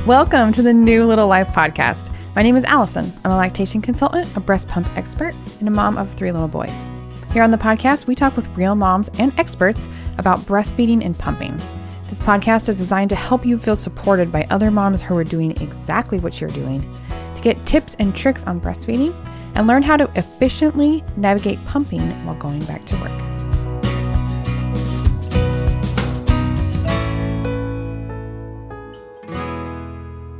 Welcome to the New Little Life podcast. My name is Allison. I'm a lactation consultant, a breast pump expert, and a mom of 3 little boys. Here on the podcast, we talk with real moms and experts about breastfeeding and pumping. This podcast is designed to help you feel supported by other moms who are doing exactly what you're doing, to get tips and tricks on breastfeeding, and learn how to efficiently navigate pumping while going back to work.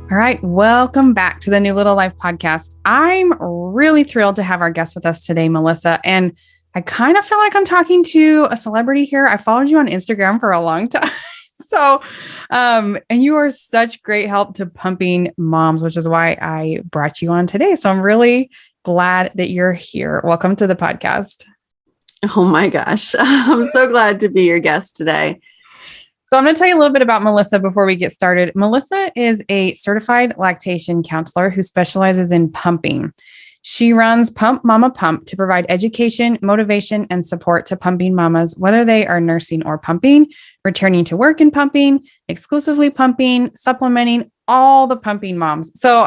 All right, welcome back to the New Little Life podcast. I'm really thrilled to have our guest with us today, Melissa, and I kind of feel like I'm talking to a celebrity here. I followed you on Instagram for a long time. And you are such great help to pumping moms, which is why I brought you on today. So I'm really glad that you're here. Welcome to the podcast. Oh my gosh. I'm so glad to be your guest today. So I'm going to tell you a little bit about Melissa before we get started. Melissa is a certified lactation counselor who specializes in pumping. She runs Pump Momma Pump to provide education, motivation, and support to pumping mamas, whether they are nursing or pumping, returning to work and pumping, exclusively pumping, supplementing, all the pumping moms. So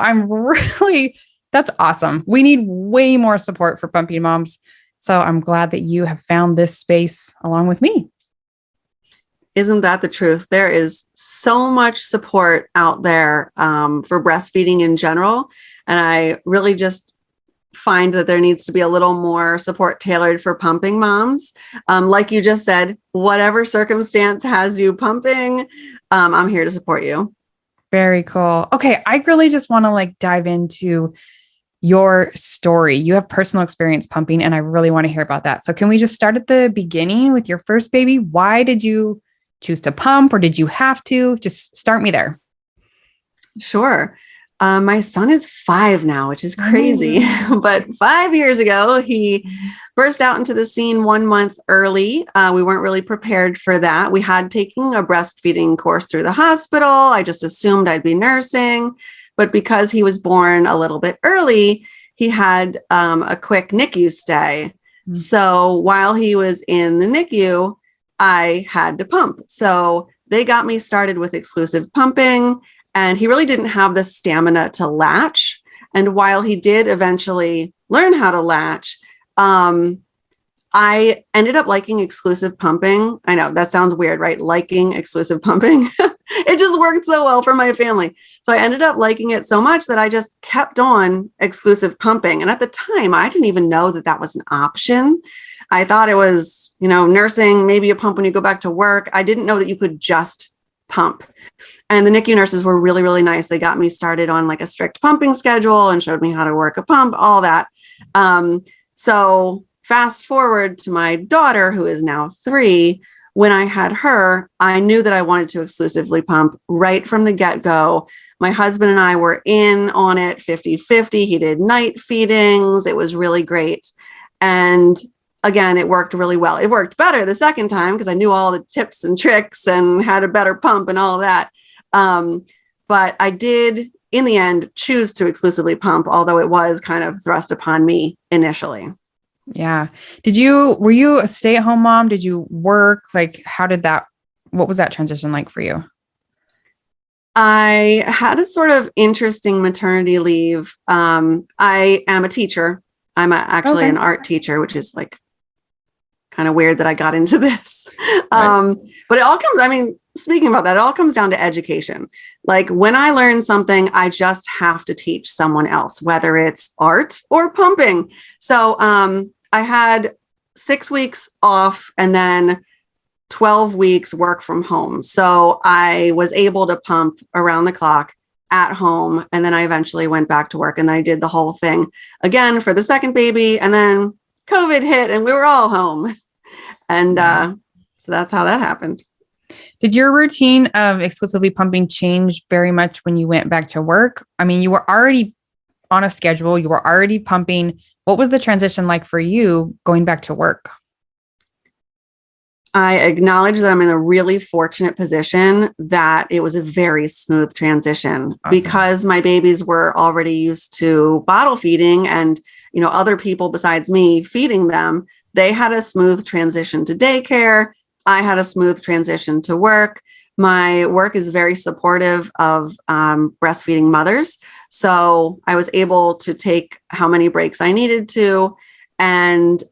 that's awesome. We need way more support for pumping moms. So I'm glad that you have found this space along with me. Isn't that the truth? There is so much support out there for breastfeeding in general. And I really just find that there needs to be a little more support tailored for pumping moms. Like you just said, whatever circumstance has you pumping, I'm here to support you. Very cool. Okay. I really just want to dive into your story. You have personal experience pumping, and I really want to hear about that. So can we just start at the beginning with your first baby? Why did you choose to pump, or did you have to? Just start me there. Sure. My son is 5 now, which is crazy. But 5 years ago, he burst out into the scene 1 month early. We weren't really prepared for that. We had taken a breastfeeding course through the hospital. I just assumed I'd be nursing. But because he was born a little bit early, he had a quick NICU stay. Mm-hmm. So while he was in the NICU, I had to pump. So they got me started with exclusive pumping, and he really didn't have the stamina to latch. And while he did eventually learn how to latch, I ended up liking exclusive pumping. I know that sounds weird, right? Liking exclusive pumping. It just worked so well for my family. So I ended up liking it so much that I just kept on exclusive pumping. And at the time, I didn't even know that that was an option. I thought it was, nursing, maybe a pump when you go back to work. I didn't know that you could just pump. And the NICU nurses were really, really nice. They got me started on a strict pumping schedule and showed me how to work a pump, all that. So fast forward to my daughter, who is now 3. When I had her, I knew that I wanted to exclusively pump right from the get-go. My husband and I were in on it 50-50. He did night feedings. It was really great. And again, it worked really well. It worked better the second time because I knew all the tips and tricks and had a better pump and all that. But I did, in the end, choose to exclusively pump, although it was kind of thrust upon me initially. Yeah. Were you a stay-at-home mom? Did you work? What was that transition like for you? I had a sort of interesting maternity leave. I am a teacher. I'm actually an art teacher, which is kind of weird that I got into this. Right. But it all speaking about that, it all comes down to education. When I learn something, I just have to teach someone else, whether it's art or pumping. So I had 6 weeks off and then 12 weeks work from home. So I was able to pump around the clock at home. And then I eventually went back to work, and I did the whole thing again for the second baby. And then COVID hit and we were all home. And so that's how that happened. Did your routine of exclusively pumping change very much when you went back to work? I mean, you were already on a schedule, you were already pumping. What was the transition like for you going back to work? I acknowledge that I'm in a really fortunate position that it was a very smooth transition. Awesome. Because my babies were already used to bottle feeding and, other people besides me feeding them. They had a smooth transition to daycare. I had a smooth transition to work. my work is very supportive of breastfeeding mothers. So I was able to take how many breaks I needed to. And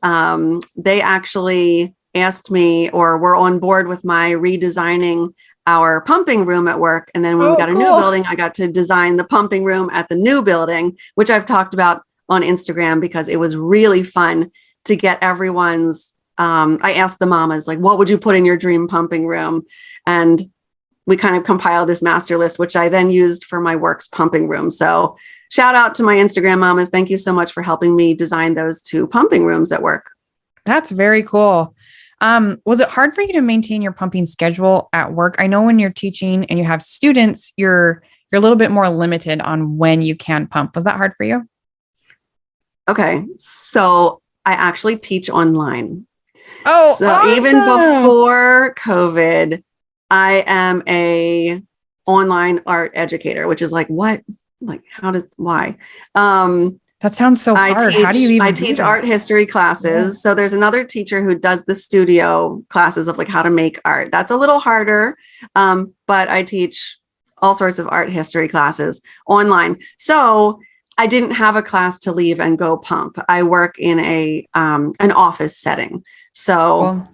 they actually asked me, or were on board with my redesigning our pumping room at work. And then when we got a new building, I got to design the pumping room at the new building, which I've talked about on Instagram, because it was really fun to get everyone's, I asked the mamas, like, what would you put in your dream pumping room? And we kind of compiled this master list, which I then used for my work's pumping room. So shout out to my Instagram mamas. Thank you so much for helping me design those 2 pumping rooms at work. That's very cool. Was it hard for you to maintain your pumping schedule at work? I know when you're teaching and you have students, you're a little bit more limited on when you can pump. Was that hard for you? Okay. So I actually teach online. Oh, so awesome. Even before COVID, I am a online art educator, which is like, what? Like, why? That sounds so hard. How do you even teach art history classes. Yeah. So there's another teacher who does the studio classes of like how to make art. That's a little harder. But I teach all sorts of art history classes online. So I didn't have a class to leave and go pump. I work in an office setting. So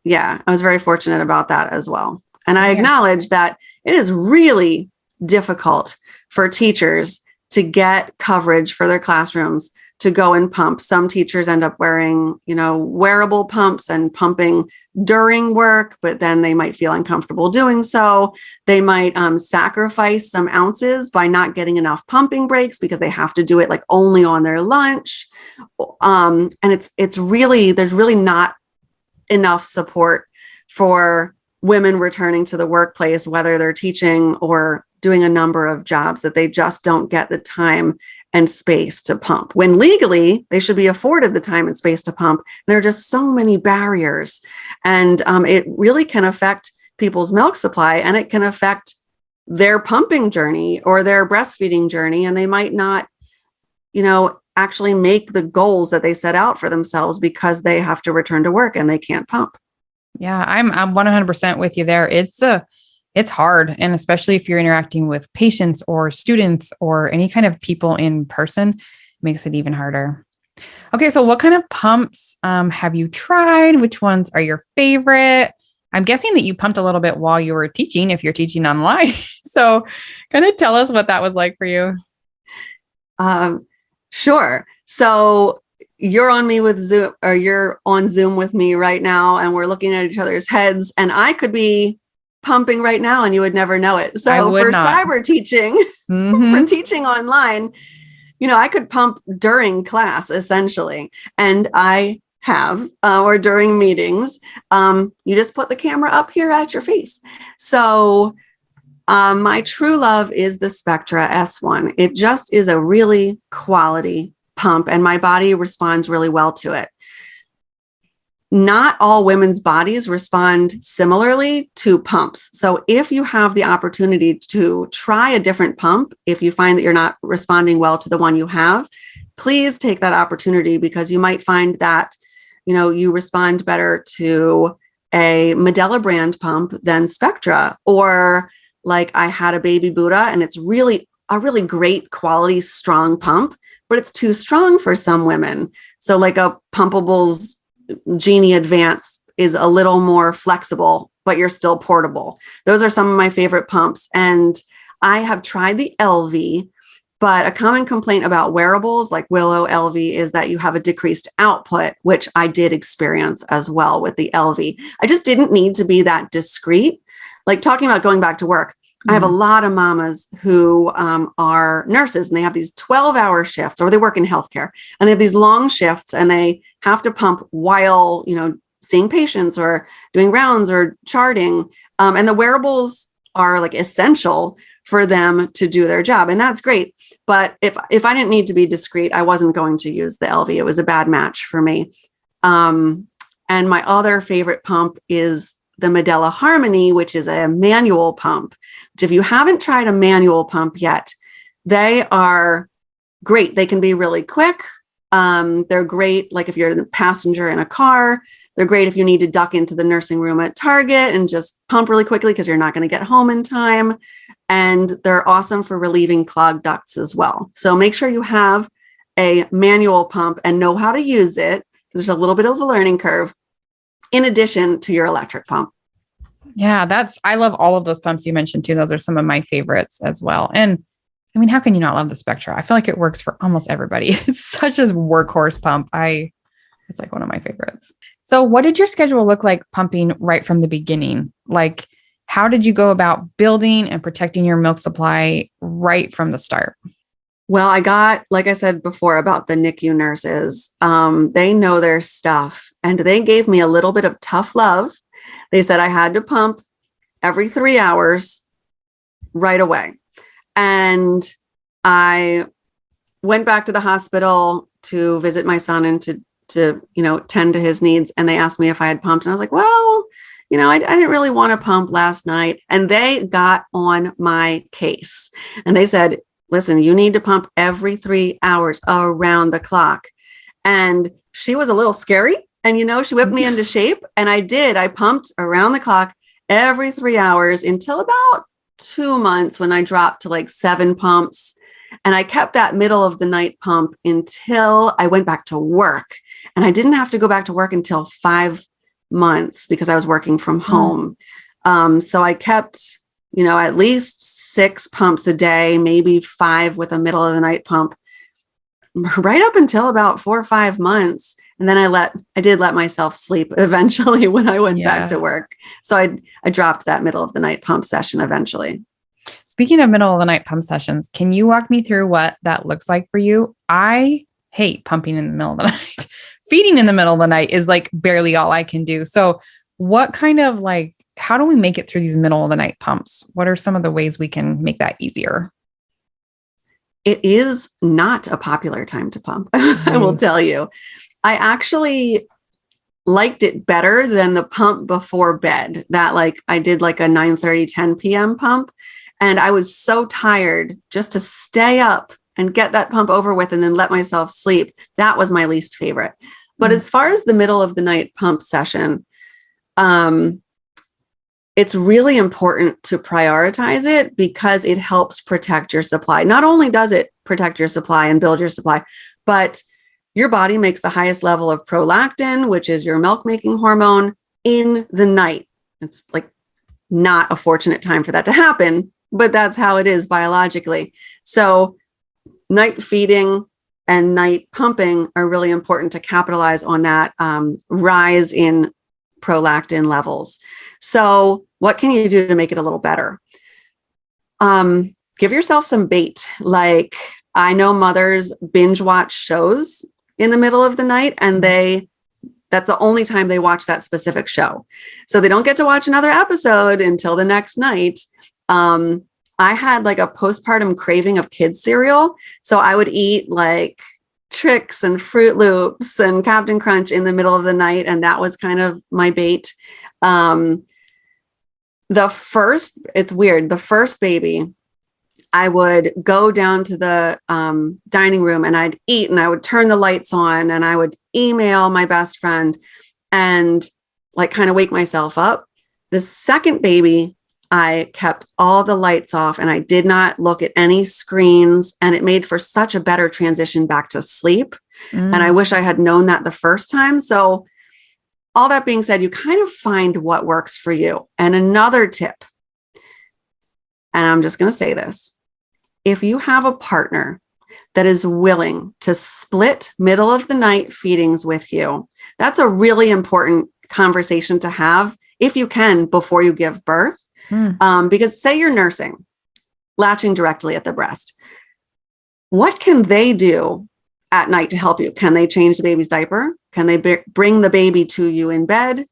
yeah, I was very fortunate about that as well. And I acknowledge that it is really difficult for teachers to get coverage for their classrooms to go and pump. Some teachers end up wearing, wearable pumps and pumping during work, but then they might feel uncomfortable doing so. They might sacrifice some ounces by not getting enough pumping breaks because they have to do it like only on their lunch. And it's really, there's really not enough support for women returning to the workplace, whether they're teaching or doing a number of jobs, that they just don't get the time and space to pump, when legally they should be afforded the time and space to pump. There are just so many barriers, and it really can affect people's milk supply, and it can affect their pumping journey or their breastfeeding journey. And they might not, actually make the goals that they set out for themselves because they have to return to work and they can't pump. Yeah, I'm 100% with you there. It's hard. And especially if you're interacting with patients or students or any kind of people in person, it makes it even harder. Okay. So what kind of pumps have you tried? Which ones are your favorite? I'm guessing that you pumped a little bit while you were teaching, if you're teaching online. So kind of tell us what that was like for you. Sure. So you're on me with Zoom, or you're on Zoom with me right now, and we're looking at each other's heads, and I could be pumping right now and you would never know it. So for cyber teaching, for teaching online, I could pump during class essentially. And I have, or during meetings, you just put the camera up here at your face. So my true love is the Spectra S1. It just is a really quality pump, and my body responds really well to it. Not all women's bodies respond similarly to pumps. So if you have the opportunity to try a different pump, if you find that you're not responding well to the one you have, please take that opportunity, because you might find that, you respond better to a Medela brand pump than Spectra. Or like I had a Baby Buddha, and it's really a really great quality, strong pump, but it's too strong for some women. So like a Pumpable's Genie Advance is a little more flexible, but you're still portable. Those are some of my favorite pumps. And I have tried the LV, but a common complaint about wearables like Willow LV is that you have a decreased output, which I did experience as well with the LV. I just didn't need to be that discreet. Like talking about going back to work, I have a lot of mamas who are nurses, and they have these 12-hour shifts, or they work in healthcare, and they have these long shifts, and they have to pump while, seeing patients or doing rounds or charting. And the wearables are like essential for them to do their job. And that's great. But if I didn't need to be discreet, I wasn't going to use the LV. It was a bad match for me. And my other favorite pump is the Medela Harmony, which is a manual pump, which if you haven't tried a manual pump yet, they are great. They can be really quick. They're great. Like if you're a passenger in a car, They're great if you need to duck into the nursing room at Target and just pump really quickly because you're not going to get home in time. And they're awesome for relieving clogged ducts as well. So make sure you have a manual pump and know how to use it. There's a little bit of a learning curve in addition to your electric pump. Yeah, I love all of those pumps you mentioned too. Those are some of my favorites as well. And I mean, how can you not love the Spectra? I feel like it works for almost everybody. It's such a workhorse pump. It's like one of my favorites. So what did your schedule look like pumping right from the beginning? Like, how did you go about building and protecting your milk supply right from the start? Well, I got, like I said before about the NICU nurses, they know their stuff and they gave me a little bit of tough love. They said I had to pump every 3 hours right away. And I went back to the hospital to visit my son and to tend to his needs. And they asked me if I had pumped. And I was like, well, I didn't really want to pump last night. And they got on my case and they said, listen, you need to pump every 3 hours around the clock. And she was a little scary. And, she whipped me into shape. And I did. I pumped around the clock every 3 hours until about 2 months when I dropped to like 7 pumps. And I kept that middle of the night pump until I went back to work. And I didn't have to go back to work until 5 months because I was working from home. So I kept, at least 6 pumps a day, maybe 5 with a middle of the night pump, right up until about 4 or 5 months. And then I did let myself sleep eventually when I went back to work. So I dropped that middle of the night pump session eventually. Speaking of middle of the night pump sessions, can you walk me through what that looks like for you? I hate pumping in the middle of the night. Feeding in the middle of the night is like barely all I can do. So what kind of how do we make it through these middle of the night pumps? What are some of the ways we can make that easier? It is not a popular time to pump. I will tell you. I actually liked it better than the pump before bed that I did a 9:30, 10 p.m. pump. And I was so tired just to stay up and get that pump over with and then let myself sleep. That was my least favorite. But as far as the middle of the night pump session, it's really important to prioritize it because it helps protect your supply. Not only does it protect your supply and build your supply, but your body makes the highest level of prolactin, which is your milk making hormone, in the night. It's not a fortunate time for that to happen, but that's how it is biologically. So night feeding and night pumping are really important to capitalize on that rise in prolactin levels. So what can you do to make it a little better? Give yourself some bait. I know mothers binge watch shows in the middle of the night and that's the only time they watch that specific show. So they don't get to watch another episode until the next night. I had a postpartum craving of kids cereal. So I would eat Trix and Fruit Loops and Captain Crunch in the middle of the night. And that was kind of my bait. It's weird. The first baby, I would go down to the dining room and I'd eat and I would turn the lights on and I would email my best friend and kind of wake myself up. The second baby, I kept all the lights off and I did not look at any screens, and it made for such a better transition back to sleep. And I wish I had known that the first time. So all that being said, you kind of find what works for you. And another tip, and I'm just going to say this, if you have a partner that is willing to split middle of the night feedings with you, that's a really important conversation to have if you can before you give birth. Because say you're nursing, latching directly at the breast, what can they do at night to help you? Can they change the baby's diaper? Can they bring the baby to you in bed?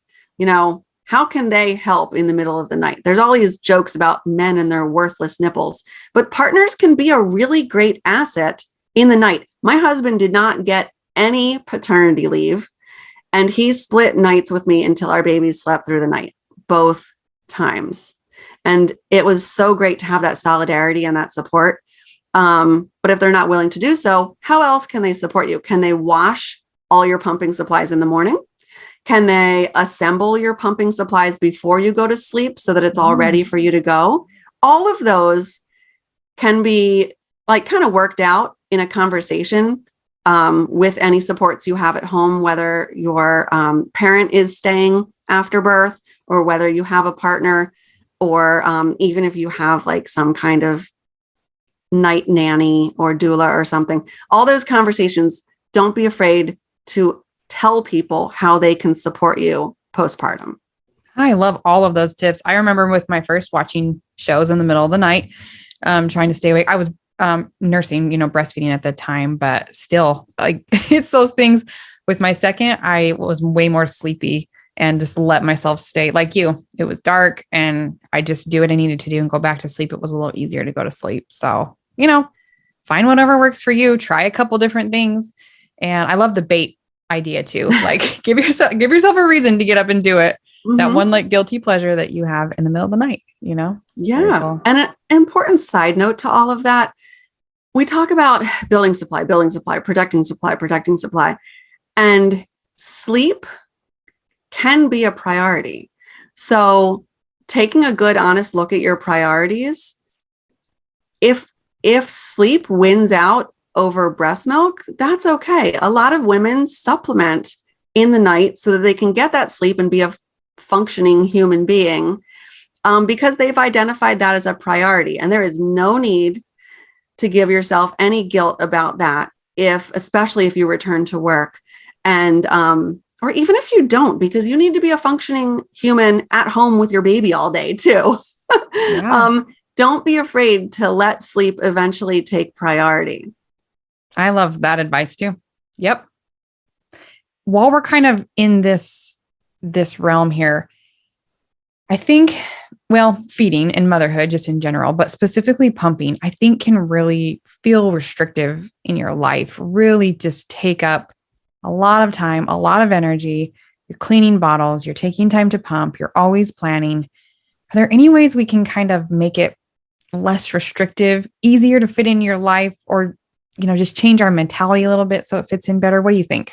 How can they help in the middle of the night? There's all these jokes about men and their worthless nipples, but partners can be a really great asset in the night. My husband did not get any paternity leave, and he split nights with me until our babies slept through the night, both times. And it was so great to have that solidarity and that support. But if they're not willing to do so, how else can they support you? Can they wash all your pumping supplies in the morning? Can they assemble your pumping supplies before you go to sleep so that it's all ready for you to go? All of those can be like kind of worked out in a conversation with any supports you have at home, whether your parent is staying after birth or whether you have a partner, or even if you have like some kind of night nanny or doula or something. All those conversations, don't be afraid to tell people how they can support you postpartum. I love all of those tips. I remember with my first watching shows in the middle of the night, trying to stay awake. I was nursing, breastfeeding at the time, but still, like, it's those things. With my second, I was way more sleepy and just let myself stay like you. It was dark and I just do what I needed to do and go back to sleep. It was a little easier to go to sleep. So, find whatever works for you. Try a couple different things. And I love the bait idea too. Like give yourself a reason to get up and do it. Mm-hmm. That one like guilty pleasure that you have in the middle of the night, Yeah. Cool. And an important side note to all of that, we talk about building supply, protecting supply, and sleep can be a priority. So taking a good, honest look at your priorities, if sleep wins out over breast milk, that's okay. A lot of women supplement in the night so that they can get that sleep and be a functioning human being because they've identified that as a priority. And there is no need to give yourself any guilt about that, especially if you return to work and, or even if you don't, because you need to be a functioning human at home with your baby all day too. Yeah. Don't be afraid to let sleep eventually take priority. I love that advice too. Yep. While we're kind of in this realm here, I think, feeding and motherhood just in general, but specifically pumping, I think can really feel restrictive in your life, really just take up a lot of time, a lot of energy. You're cleaning bottles, you're taking time to pump, you're always planning. Are there any ways we can kind of make it less restrictive, easier to fit in your life, or, just change our mentality a little bit so it fits in better? What do you think?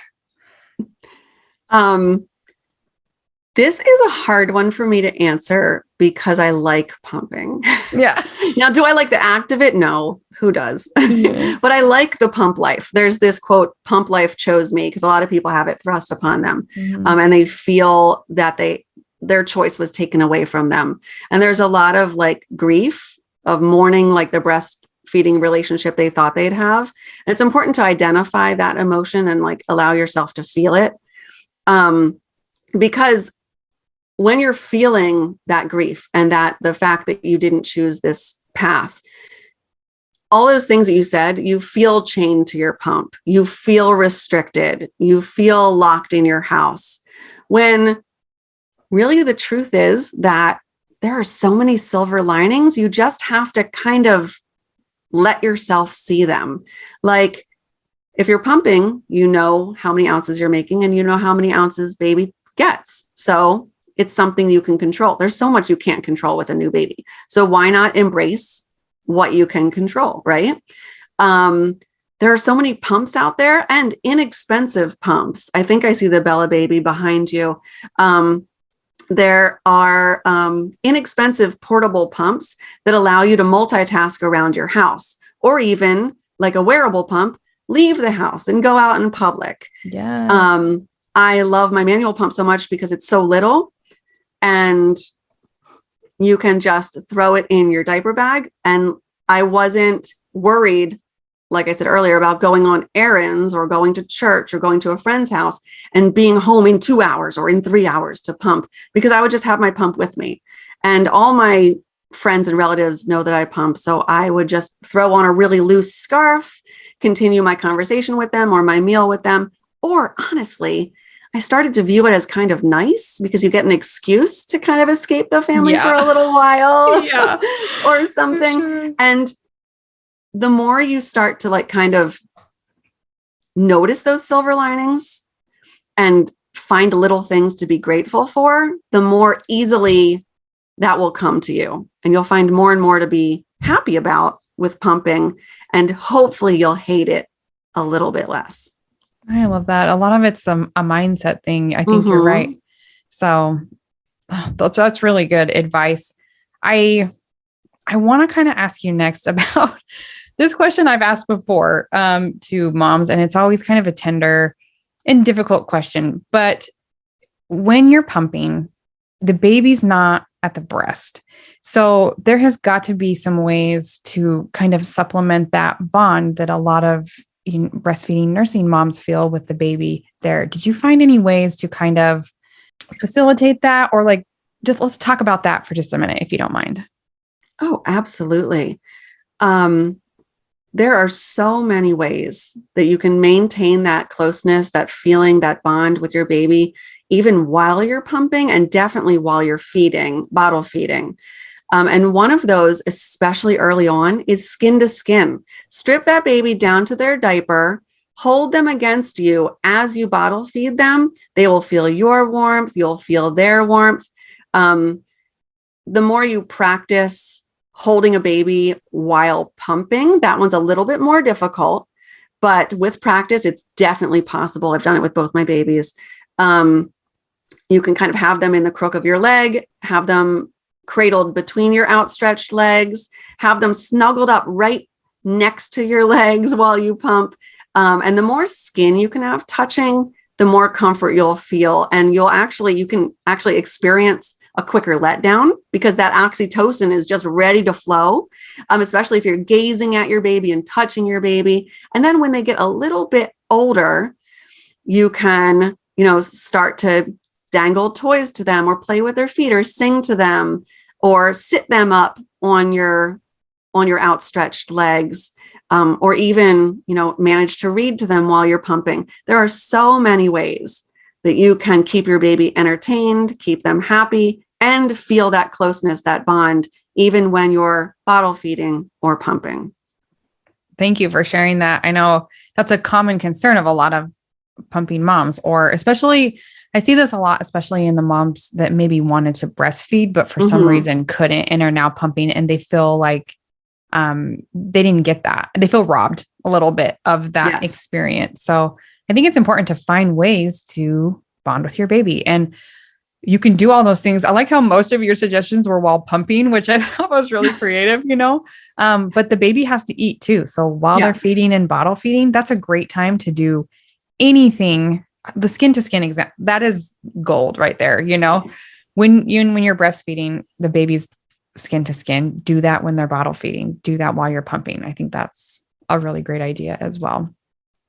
This is a hard one for me to answer because I like pumping. Yeah. Now, do I like the act of it? No, who does? Yeah. But I like the pump life. There's this quote, pump life chose me, because a lot of people have it thrust upon them. Mm-hmm. And they feel that their choice was taken away from them. And there's a lot of like grief of mourning, like the breastfeeding relationship they thought they'd have. And it's important to identify that emotion and like allow yourself to feel it. Because when you're feeling that grief and that the fact that you didn't choose this path, all those things that you said, you feel chained to your pump, you feel restricted, you feel locked in your house, when really the truth is that there are so many silver linings. You just have to kind of let yourself see them. Like if you're pumping, you know how many ounces you're making and you know how many ounces baby gets. So it's something you can control. There's so much you can't control with a new baby. So why not embrace what you can control, right? There are so many pumps out there and inexpensive pumps. I think I see the Bella baby behind you. There are inexpensive portable pumps that allow you to multitask around your house, or even like a wearable pump, leave the house and go out in public. Yeah. I love my manual pump so much because it's so little and you can just throw it in your diaper bag. And I wasn't worried, like I said earlier, about going on errands or going to church or going to a friend's house and being home in 2 hours or in 3 hours to pump, because I would just have my pump with me. And all my friends and relatives know that I pump. So I would just throw on a really loose scarf, continue my conversation with them or my meal with them. Or honestly, I started to view it as kind of nice because you get an excuse to kind of escape the family for a little while or something. Sure. And the more you start to like kind of notice those silver linings and find little things to be grateful for, the more easily that will come to you. And you'll find more and more to be happy about with pumping. And hopefully you'll hate it a little bit less. I love that. A lot of it's a mindset thing. I think you're right. Mm-hmm. So that's really good advice. I want to kind of ask you next about this question I've asked before to moms, and it's always kind of a tender and difficult question. But when you're pumping, the baby's not at the breast. So there has got to be some ways to kind of supplement that bond that a lot of breastfeeding nursing moms feel with the baby there. Did you find any ways to kind of facilitate that, or like, just let's talk about that for just a minute, if you don't mind? Oh, absolutely. There are so many ways that you can maintain that closeness, that feeling, that bond with your baby, even while you're pumping and definitely while you're feeding, bottle feeding. And one of those, especially early on, is skin to skin. Strip that baby down to their diaper, hold them against you as you bottle feed them. They will feel your warmth, you'll feel their warmth. The more you practice holding a baby while pumping, that one's a little bit more difficult, but with practice, it's definitely possible. I've done it with both my babies. You can kind of have them in the crook of your leg, have them cradled between your outstretched legs, have them snuggled up right next to your legs while you pump. And the more skin you can have touching, the more comfort you'll feel. And you can actually experience a quicker letdown because that oxytocin is just ready to flow, especially if you're gazing at your baby and touching your baby. And then when they get a little bit older, you can, start to dangle toys to them or play with their feet or sing to them or sit them up on your outstretched legs, or even, manage to read to them while you're pumping. There are so many ways that you can keep your baby entertained, keep them happy, and feel that closeness, that bond, even when you're bottle feeding or pumping. Thank you for sharing that. I know that's a common concern of a lot of pumping moms, or especially, I see this a lot, especially in the moms that maybe wanted to breastfeed, but for some reason couldn't and are now pumping, and they feel like they didn't get that. They feel robbed a little bit of that experience. So I think it's important to find ways to bond with your baby, and you can do all those things. I like how most of your suggestions were while pumping, which I thought was really creative, but the baby has to eat too. So while they're feeding and bottle feeding, that's a great time to do anything. The skin to skin exam, that is gold right there. When you're breastfeeding the baby's skin to skin, do that when they're bottle feeding, do that while you're pumping. I think that's a really great idea as well.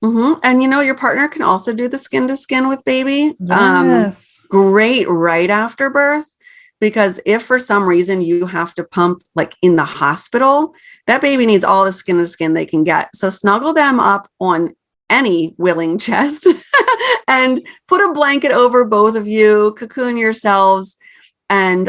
Mm-hmm. And your partner can also do the skin to skin with baby. Yes. Great right after birth, because if for some reason you have to pump like in the hospital, that baby needs all the skin to skin they can get. So snuggle them up on any willing chest and put a blanket over both of you, cocoon yourselves. And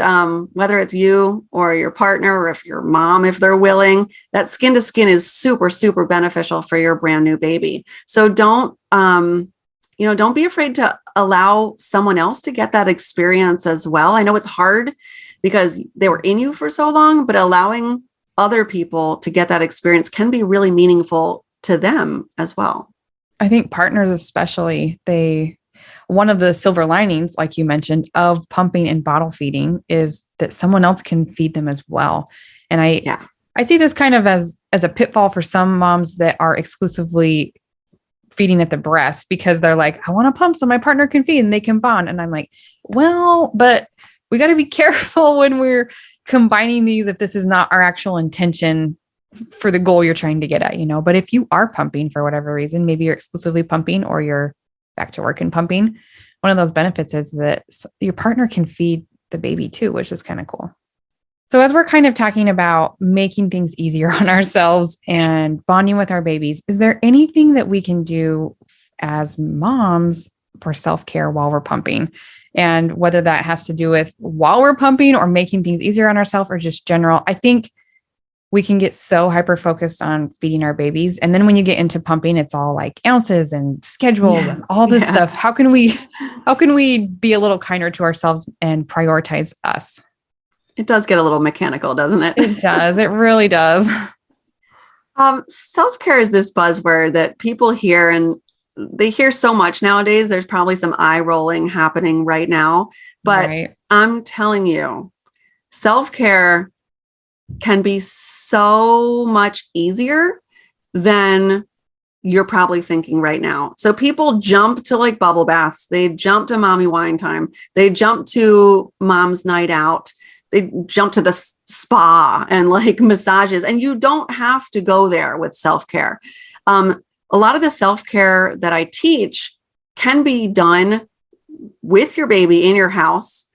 whether it's you or your partner, or if your mom, if they're willing, that skin to skin is super, super beneficial for your brand new baby. So don't be afraid to allow someone else to get that experience as well. I know it's hard because they were in you for so long, but allowing other people to get that experience can be really meaningful to them as well. I think partners, especially, one of the silver linings, like you mentioned, of pumping and bottle feeding is that someone else can feed them as well. And I see this kind of as a pitfall for some moms that are exclusively feeding at the breast, because they're like, I want to pump so my partner can feed and they can bond. And I'm like, well, but we got to be careful when we're combining these, if this is not our actual intention for the goal you're trying to get at, but if you are pumping for whatever reason, maybe you're exclusively pumping or you're back to work and pumping, one of those benefits is that your partner can feed the baby too, which is kind of cool. So as we're kind of talking about making things easier on ourselves and bonding with our babies, is there anything that we can do as moms for self-care while we're pumping? And whether that has to do with while we're pumping or making things easier on ourselves or just general, I think we can get so hyper-focused on feeding our babies. And then when you get into pumping, it's all like ounces and schedules and all this stuff. How can we be a little kinder to ourselves and prioritize us? It does get a little mechanical, doesn't it? It does. It really does. Self-care is this buzzword that people hear, and they hear so much nowadays. There's probably some eye rolling happening right now, but Right. I'm telling you, self-care can be so much easier than you're probably thinking right now. So people jump to like bubble baths. They jump to mommy wine time. They jump to mom's night out. They jump to the spa and like massages. And you don't have to go there with self-care. A lot of the self-care that I teach can be done with your baby in your house.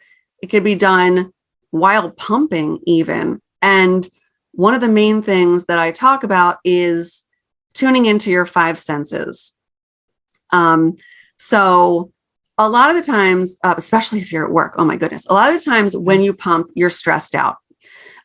It could be done while pumping even. And one of the main things that I talk about is tuning into your five senses. So a lot of the times, especially if you're at work, oh my goodness, a lot of the times when you pump, you're stressed out.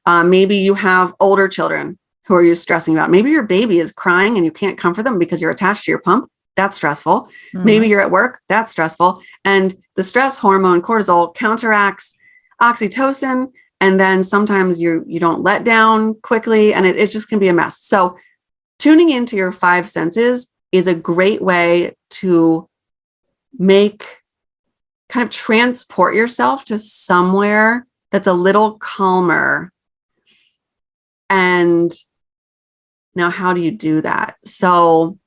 Maybe you have older children who are you stressing about. Maybe your baby is crying and you can't comfort them because you're attached to your pump. That's stressful. Mm-hmm. Maybe you're at work. That's stressful. And the stress hormone cortisol counteracts oxytocin. And then sometimes you don't let down quickly and it just can be a mess. So tuning into your five senses is a great way to kind of transport yourself to somewhere that's a little calmer. And now, how do you do that? So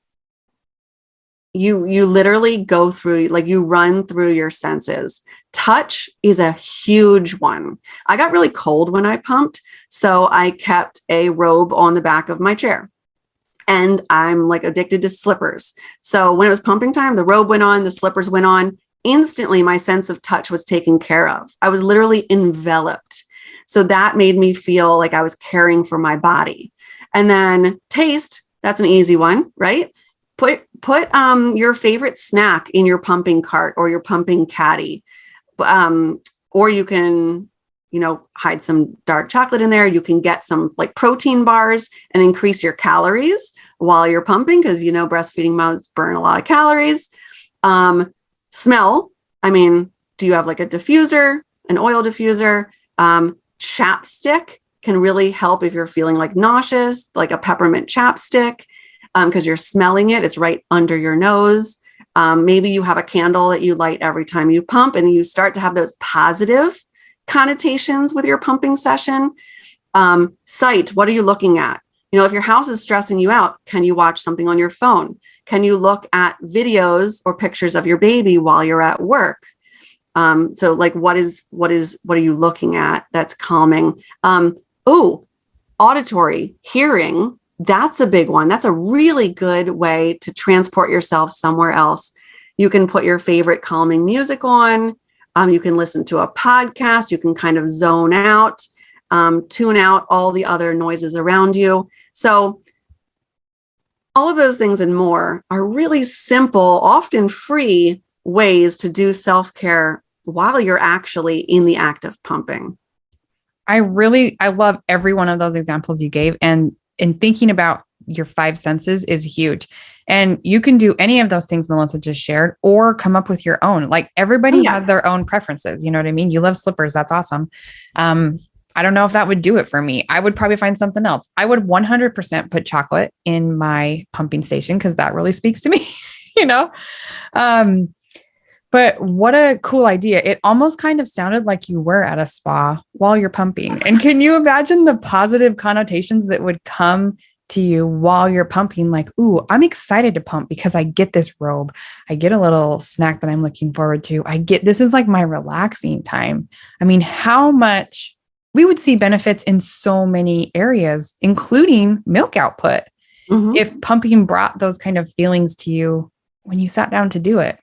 you literally go through, like you run through your senses. Touch is a huge one. I got really cold when I pumped, so I kept a robe on the back of my chair. And I'm like addicted to slippers. So when it was pumping time, the robe went on, the slippers went on. Instantly, my sense of touch was taken care of. I was literally enveloped. So that made me feel like I was caring for my body. And then taste, that's an easy one, right? Put your favorite snack in your pumping cart or your pumping caddy. Or you can, hide some dark chocolate in there. You can get some like protein bars and increase your calories while you're pumping because, breastfeeding moms burn a lot of calories. Smell. I mean, do you have like a diffuser, an oil diffuser? Chapstick can really help if you're feeling like nauseous, like a peppermint chapstick, because you're smelling it. It's right under your nose. Maybe you have a candle that you light every time you pump and you start to have those positive connotations with your pumping session. Sight, what are you looking at? If your house is stressing you out, can you watch something on your phone? Can you look at videos or pictures of your baby while you're at work? So like, what are you looking at that's calming? Auditory, hearing, that's a big one. That's a really good way to transport yourself somewhere else. You can put your favorite calming music on. You can listen to a podcast. You can kind of zone out, tune out all the other noises around you. So all of those things and more are really simple, often free ways to do self-care while you're actually in the act of pumping. I love every one of those examples you gave. And in thinking about your five senses is huge. And you can do any of those things Melissa just shared or come up with your own. Like everybody has their own preferences. You know what I mean? You love slippers. That's awesome. I don't know if that would do it for me. I would probably find something else. I would 100% put chocolate in my pumping station because that really speaks to me, But what a cool idea. It almost kind of sounded like you were at a spa while you're pumping. And can you imagine the positive connotations that would come to you while you're pumping? Like, ooh, I'm excited to pump because I get this robe. I get a little snack that I'm looking forward to. This is like my relaxing time. I mean, how much we would see benefits in so many areas, including milk output, if pumping brought those kind of feelings to you when you sat down to do it.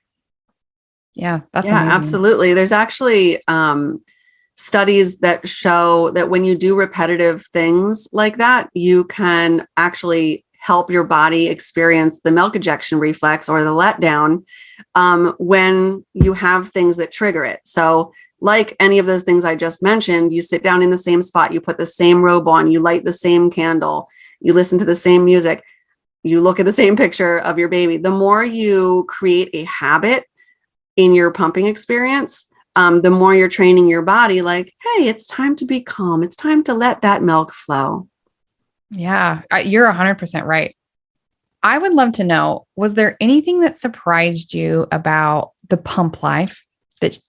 Yeah, that's amazing. Absolutely. There's actually studies that show that when you do repetitive things like that, you can actually help your body experience the milk ejection reflex or the letdown when you have things that trigger it. So like any of those things I just mentioned, you sit down in the same spot, you put the same robe on, you light the same candle, you listen to the same music, you look at the same picture of your baby. The more you create a habit in your pumping experience, the more you're training your body like, hey, it's time to be calm. It's time to let that milk flow. Yeah, you're 100% right. I would love to know, was there anything that surprised you about the pump life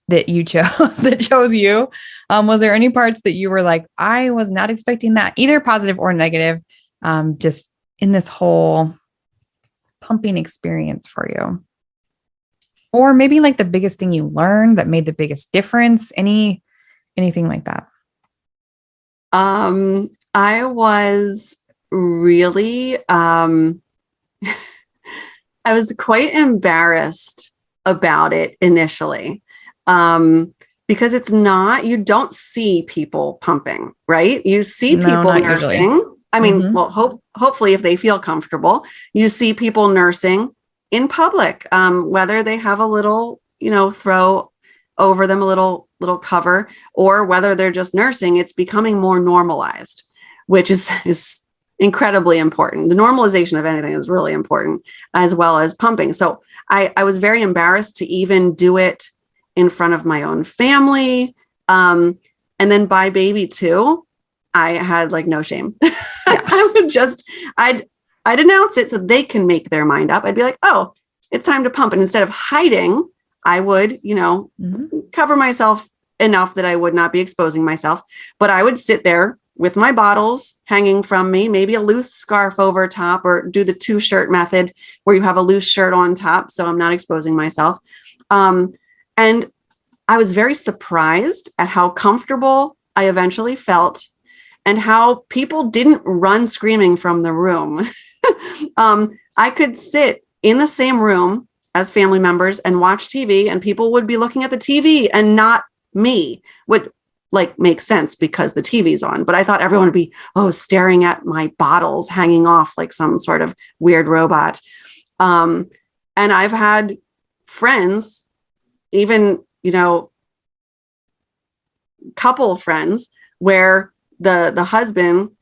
that you chose, that chose you? Was there any parts that you were like, I was not expecting that, either positive or negative, just in this whole pumping experience for you? Or maybe like the biggest thing you learned that made the biggest difference, anything like that? I was really, I was quite embarrassed about it initially. Because it's not, you don't see people pumping, right? You see people nursing. Usually. I mean, well, hopefully if they feel comfortable, you see people nursing in public, whether they have a little, throw over them, a little cover, or whether they're just nursing, it's becoming more normalized, which is incredibly important. The normalization of anything is really important, as well as pumping. So I was very embarrassed to even do it in front of my own family. And then by baby 2, I had like no shame. Yeah. I'd announce it so they can make their mind up. I'd be like, oh, it's time to pump. And instead of hiding, I would, cover myself enough that I would not be exposing myself. But I would sit there with my bottles hanging from me, maybe a loose scarf over top, or do the 2-shirt method where you have a loose shirt on top. So I'm not exposing myself. And I was very surprised at how comfortable I eventually felt and how people didn't run screaming from the room. I could sit in the same room as family members and watch TV, and people would be looking at the TV and not me, would like make sense because the TV's on. But I thought everyone would be, staring at my bottles hanging off like some sort of weird robot. And I've had friends, even, couple friends where the husband,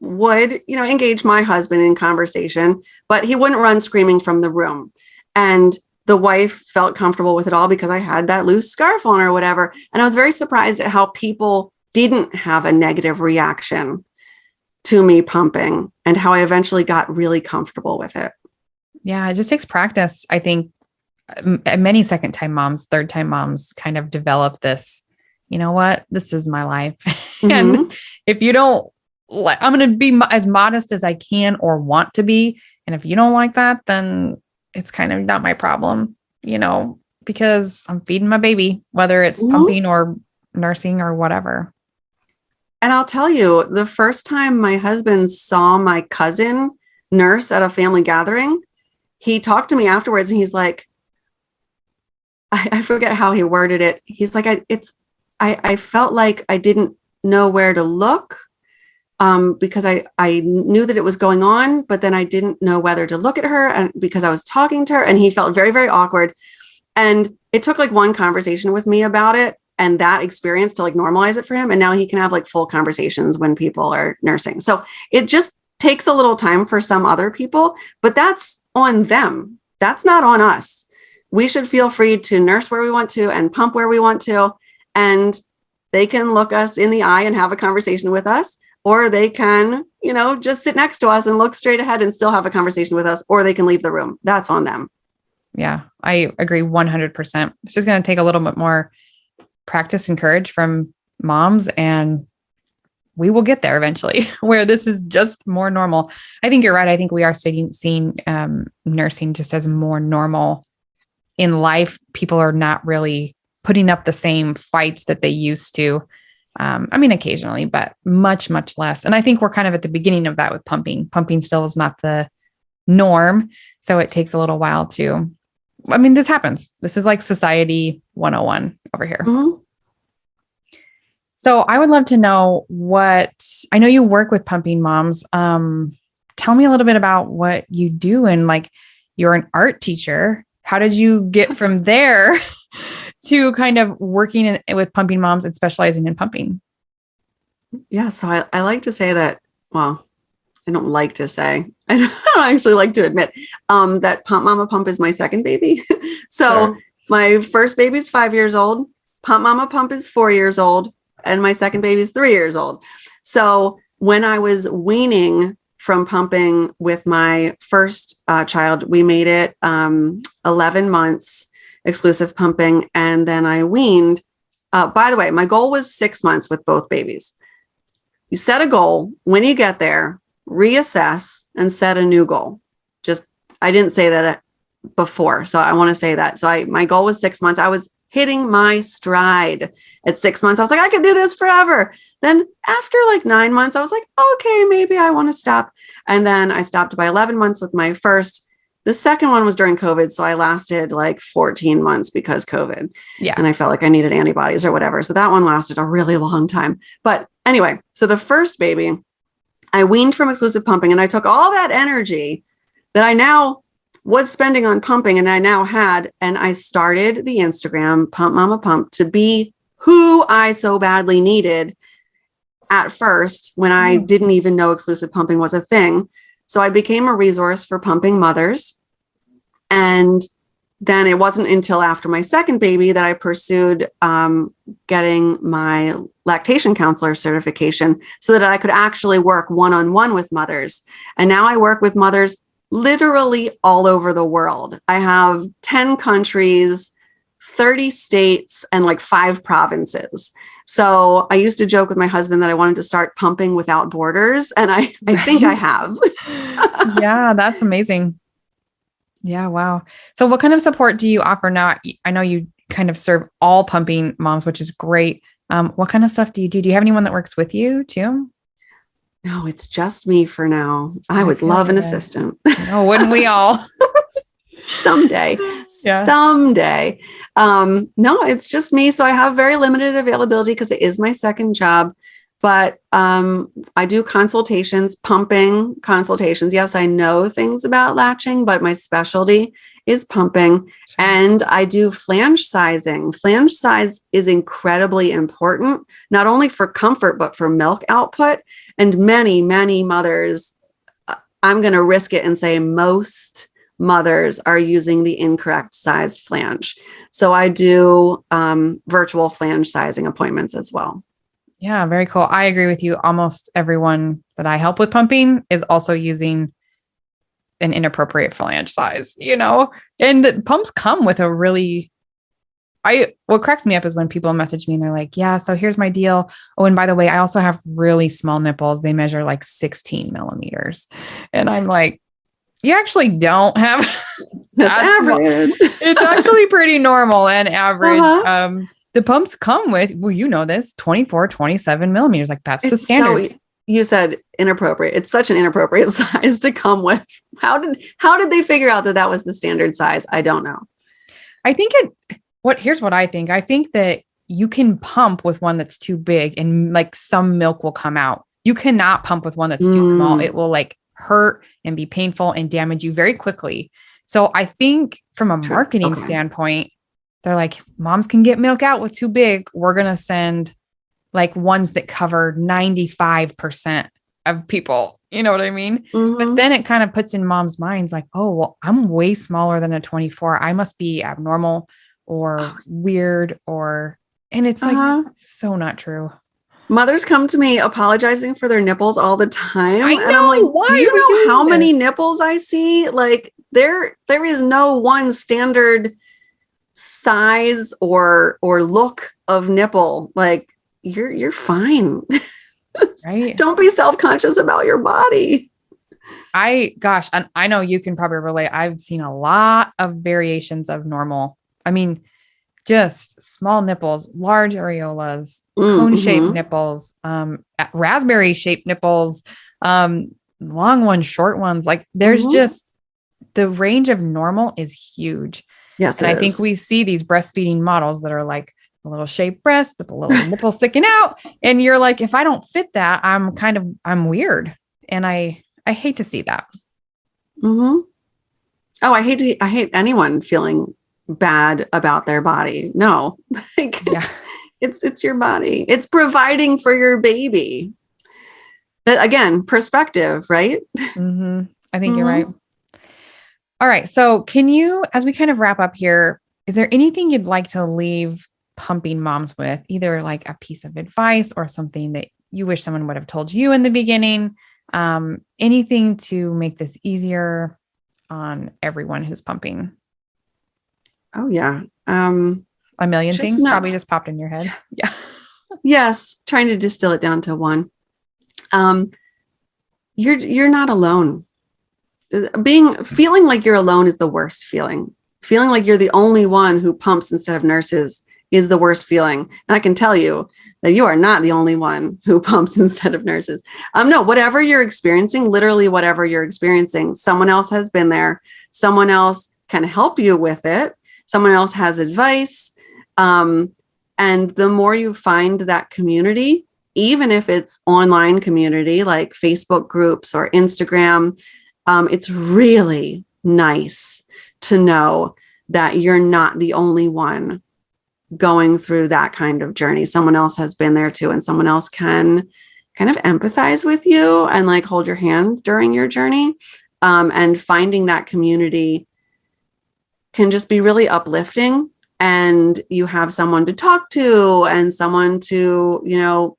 would, engage my husband in conversation, but he wouldn't run screaming from the room. And the wife felt comfortable with it all because I had that loose scarf on or whatever. And I was very surprised at how people didn't have a negative reaction to me pumping and how I eventually got really comfortable with it. Yeah, it just takes practice. I think many second-time moms, third-time moms kind of develop this, you know what, this is my life. And if you don't, I'm going to be as modest as I can or want to be. And if you don't like that, then it's kind of not my problem, because I'm feeding my baby, whether it's pumping or nursing or whatever. And I'll tell you, the first time my husband saw my cousin nurse at a family gathering, he talked to me afterwards and he's like, I forget how he worded it. He's like, I felt like I didn't know where to look. Because I knew that it was going on, but then I didn't know whether to look at her, and because I was talking to her, and he felt very, very awkward. And it took like one conversation with me about it and that experience to like normalize it for him. And now he can have like full conversations when people are nursing. So it just takes a little time for some other people, but that's on them. That's not on us. We should feel free to nurse where we want to and pump where we want to. And they can look us in the eye and have a conversation with us. Or they can, just sit next to us and look straight ahead and still have a conversation with us, or they can leave the room. That's on them. Yeah, I agree 100%. It's just going to take a little bit more practice and courage from moms, and we will get there eventually where this is just more normal. I think you're right. I think we are seeing nursing just as more normal in life. People are not really putting up the same fights that they used to. Occasionally, but much, much less. And I think we're kind of at the beginning of that with pumping. Pumping still is not the norm. So it takes a little while this happens. This is like society 101 over here. So I would love to know I know you work with pumping moms. Tell me a little bit about what you do. And like, you're an art teacher. How did you get from there to kind of working with pumping moms and specializing in pumping? Yeah. So I like to say that, well, I don't like to say, I don't actually like to admit that Pump Momma Pump is my second baby. So my first baby's 5 years old. Pump Momma Pump is 4 years old. And my second baby is 3 years old. So when I was weaning from pumping with my first child. We made it 11 months exclusive pumping. And then I weaned. By the way, my goal was 6 months with both babies. You set a goal. When you get there, reassess and set a new goal. I didn't say that before. So I want to say that. So my goal was 6 months. I was hitting my stride at 6 months. I was like, I could do this forever. Then after like 9 months, I was like, okay, maybe I want to stop. And then I stopped by 11 months with my first. The second one was during COVID. So I lasted like 14 months because COVID. Yeah. And I felt like I needed antibodies or whatever. So that one lasted a really long time. But anyway, so the first baby, I weaned from exclusive pumping, and I took all that energy that I now was spending on pumping and I now had, and I started the Instagram Pump Momma Pump to be who I so badly needed at first when I didn't even know exclusive pumping was a thing. So I became a resource for pumping mothers. And then it wasn't until after my second baby that I pursued getting my lactation counselor certification so that I could actually work one-on-one with mothers. And now I work with mothers literally all over the world. I have 10 countries, 30 states, and like 5 provinces. So I used to joke with my husband that I wanted to start pumping without borders. And I think I have. Yeah, that's amazing. Yeah. Wow. So what kind of support do you offer now? I know you kind of serve all pumping moms, which is great. What kind of stuff do you do? Do you have anyone that works with you too? No, it's just me for now. I would love an assistant. Oh, wouldn't we all? Someday. Yeah. Someday. No, it's just me. So I have very limited availability because it is my second job. But I do consultations, pumping consultations. Yes, I know things about latching, but my specialty is pumping. Sure. And I do flange sizing. Flange size is incredibly important, not only for comfort, but for milk output. And many, many mothers, I'm going to risk it and say most mothers are using the incorrect size flange. So I do virtual flange sizing appointments as well. Yeah, very cool. I agree with you. Almost everyone that I help with pumping is also using an inappropriate flange size, and the pumps come with a really, what cracks me up is when people message me and they're like, yeah, so here's my deal. Oh, and by the way, I also have really small nipples. They measure like 16 millimeters. And I'm like, you actually don't have that's average. It's actually pretty normal and average. Uh-huh. The pumps come with, well, this 24, 27 millimeters. Like that's the standard. So you said inappropriate. It's such an inappropriate size to come with. How did they figure out that was the standard size? I don't know. I think here's what I think. I think that you can pump with one that's too big and like some milk will come out. You cannot pump with one that's too small. It will like hurt and be painful and damage you very quickly. So I think from a marketing standpoint, they're like, moms can get milk out with too big. We're going to send like ones that cover 95% of people. You know what I mean? Mm-hmm. But then it kind of puts in moms' minds like, oh, well, I'm way smaller than a 24. I must be abnormal or weird and it's like, so not true. Mothers come to me apologizing for their nipples all the time. I know. And I'm like, why do you know how many nipples I see? Like there is no one standard size or look of nipple. Like you're fine. Right. Don't be self-conscious about your body. And I know you can probably relate. I've seen a lot of variations of normal. I mean, just small nipples, large areolas, cone-shaped nipples, raspberry-shaped nipples, long ones, short ones. Like there's just the range of normal is huge. Yes. And I think we see these breastfeeding models that are like a little shaped breast with a little nipple sticking out. And you're like, if I don't fit that, I'm weird. And I hate to see that. Mm-hmm. Oh, I hate anyone feeling bad about their body. No, it's your body. It's providing for your baby. That, again, perspective, right? Mm-hmm. I think you're right. All right. So can you, as we kind of wrap up here, is there anything you'd like to leave pumping moms with, either like a piece of advice or something that you wish someone would have told you in the beginning? Anything to make this easier on everyone who's pumping. Oh yeah. A million Just things no. probably just popped in your head. Yeah. Yes, trying to distill it down to one. You're not alone. Feeling like you're alone is the worst feeling. Feeling like you're the only one who pumps instead of nurses is the worst feeling. And I can tell you that you are not the only one who pumps instead of nurses. No, whatever you're experiencing, literally whatever you're experiencing, someone else has been there. Someone else can help you with it. Someone else has advice. And the more you find that community, even if it's online community like Facebook groups or Instagram, it's really nice to know that you're not the only one going through that kind of journey. Someone else has been there too, and someone else can kind of empathize with you and like hold your hand during your journey. And finding that community can just be really uplifting. And you have someone to talk to and someone to,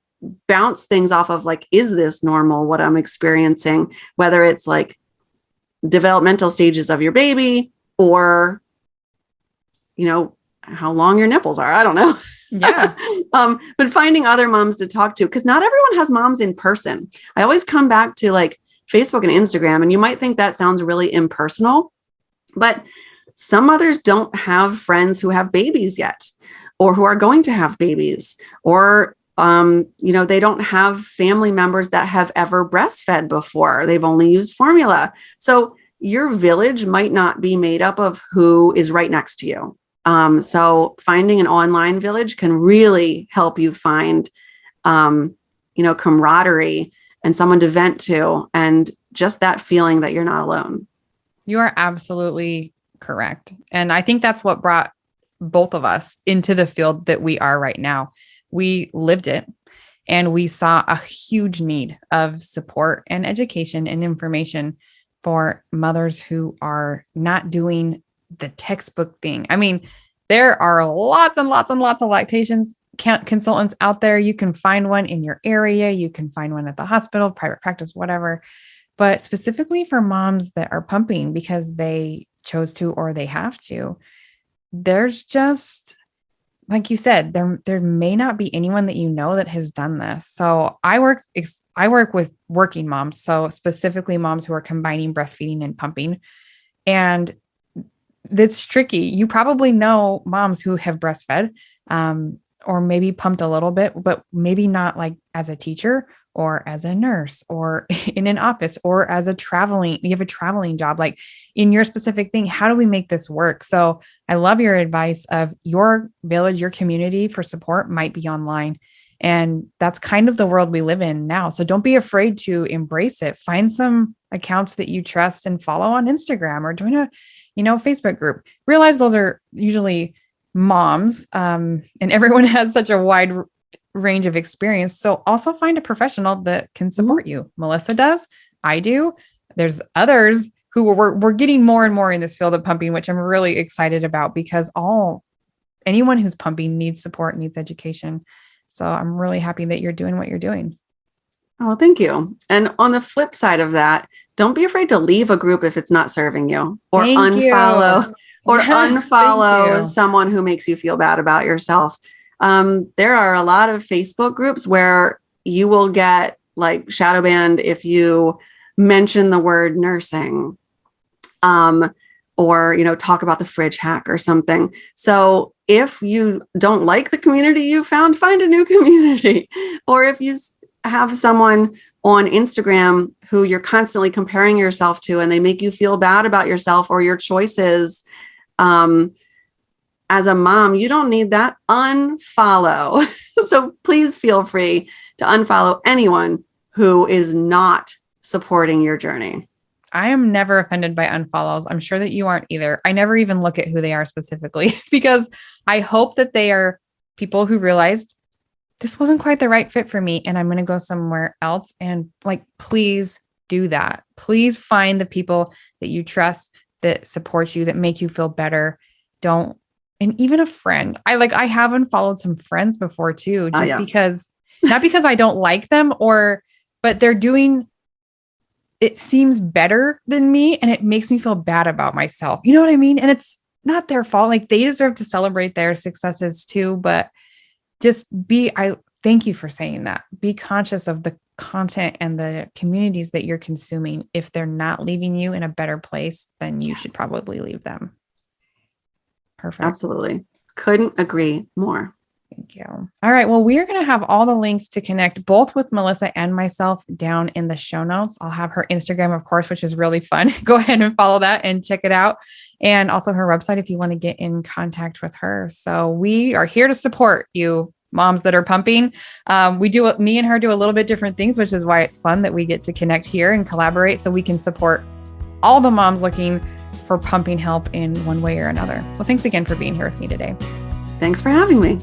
bounce things off of, like, is this normal, what I'm experiencing, whether it's like developmental stages of your baby or, how long your nipples are. I don't know. Yeah. But finding other moms to talk to, because not everyone has moms in person. I always come back to like Facebook and Instagram, and you might think that sounds really impersonal, but some mothers don't have friends who have babies yet, or who are going to have babies, or they don't have family members that have ever breastfed before. They've only used formula. So your village might not be made up of who is right next to you. So finding an online village can really help you find, camaraderie and someone to vent to, and just that feeling that you're not alone. You are absolutely correct. And I think that's what brought both of us into the field that we are right now. We lived it, and we saw a huge need of support and education and information for mothers who are not doing the textbook thing. I mean, there are lots and lots and lots of lactations consultants out there. You can find one in your area. You can find one at the hospital, private practice, whatever. But specifically for moms that are pumping because they chose to or they have to, there's just, like you said, there may not be anyone that that has done this. So I work with working moms, so specifically moms who are combining breastfeeding and pumping. And that's tricky. You probably know moms who have breastfed, or maybe pumped a little bit, but maybe not like as a teacher or as a nurse or in an office or as you have a traveling job, like in your specific thing. How do we make this work? So I love your advice of your village, your community for support might be online. And that's kind of the world we live in now. So don't be afraid to embrace it. Find some accounts that you trust and follow on Instagram, or join a, Facebook group. Realize those are usually moms, and everyone has such a wide range of experience. So also find a professional that can support you. Melissa does. I do. There's others who we're getting more and more in this field of pumping, which I'm really excited about, because anyone who's pumping needs support, needs education. So I'm really happy that you're doing what you're doing. Oh, thank you. And on the flip side of that, don't be afraid to leave a group if it's not serving you, or unfollow someone who makes you feel bad about yourself. There are a lot of Facebook groups where you will get like shadow banned if you mention the word nursing, or, talk about the fridge hack or something. So if you don't like the community you found, find a new community. Or if you have someone on Instagram who you're constantly comparing yourself to, and they make you feel bad about yourself or your choices, as a mom, you don't need that. Unfollow. So please feel free to unfollow anyone who is not supporting your journey. I am never offended by unfollows. I'm sure that you aren't either. I never even look at who they are specifically, because I hope that they are people who realized this wasn't quite the right fit for me, and I'm going to go somewhere else. And please do that. Please find the people that you trust, that support you, that make you feel better. And even a friend. I have unfollowed some friends before too, just because, not because I don't like them but they're doing it seems better than me and it makes me feel bad about myself. You know what I mean? And it's not their fault. Like they deserve to celebrate their successes too, but I thank you for saying that. Be conscious of the content and the communities that you're consuming. If they're not leaving you in a better place, then you should probably leave them. Perfect. Absolutely. Couldn't agree more. Thank you. All right. Well, we are going to have all the links to connect both with Melissa and myself down in the show notes. I'll have her Instagram, of course, which is really fun. Go ahead and follow that and check it out. And also her website if you want to get in contact with her. So we are here to support you, moms that are pumping. Me and her do a little bit different things, which is why it's fun that we get to connect here and collaborate so we can support all the moms looking for pumping help in one way or another. So thanks again for being here with me today. Thanks for having me.